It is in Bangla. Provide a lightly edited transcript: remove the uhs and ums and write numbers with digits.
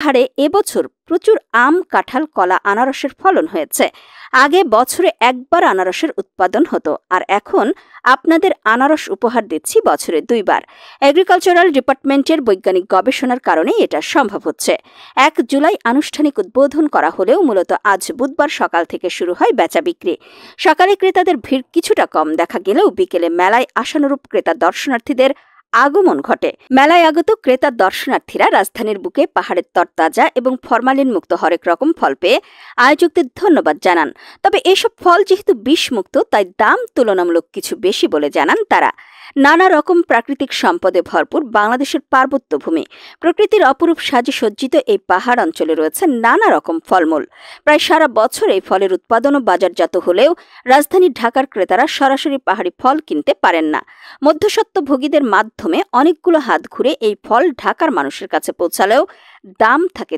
হারে এবছর প্রচুর আম, কাঁঠাল, কলা, আনারসের ফলন হয়েছে। আগে বছরে একবার আনারসের উৎপাদন হতো, আর এখন আপনাদের আনারস উপহার দিচ্ছি বছরে 2 বার। এগ্রিকালচারাল ডিপার্টমেন্টের বৈজ্ঞানিক গবেষণার কারণে এটা সম্ভব হচ্ছে। 1 জুলাই আনুষ্ঠানিক উদ্বোধন করা হলেও মূলত আজ বুধবার সকাল থেকে শুরু হয় বেচা বিক্রি। সকালে ক্রেতাদের ভিড় কিছুটা কম দেখা গেলেও বিকেলে মেলায় আশানুরূপ ক্রেতা দর্শনার্থীদের আগমন ঘটে। মেলায় আগত ক্রেতা দর্শনার্থীরা রাজধানীর বুকে পাহাড়ের তরতাজা এবং ফরমালিন মুক্ত হরেক রকম ফল পেয়ে আয়োজকদের ধন্যবাদ জানান। তবে এসব ফল যেহেতু বিষমুক্ত, তাই দাম তুলনামূলক কিছু বেশি বলে জানান তারা। নানা রকম প্রাকৃতিক সম্পদে ভরপুর বাংলাদেশের পার্বত্য ভূমি। প্রকৃতির অপরূপ সাজে সজ্জিত এই পাহাড় অঞ্চলে রয়েছে নানা রকম ফলমূল। প্রায় সারা বছর এই ফলের উৎপাদন ও বাজারজাত হলেও রাজধানী ঢাকার ক্রেতারা সরাসরি পাহাড়ি ফল কিনতে পারেন না। মধ্যস্বত্বভোগীদের মাধ্যমে অনেকগুলো হাত ঘুরে এই ফল ঢাকার মানুষের কাছে পৌঁছালেও দাম থাকে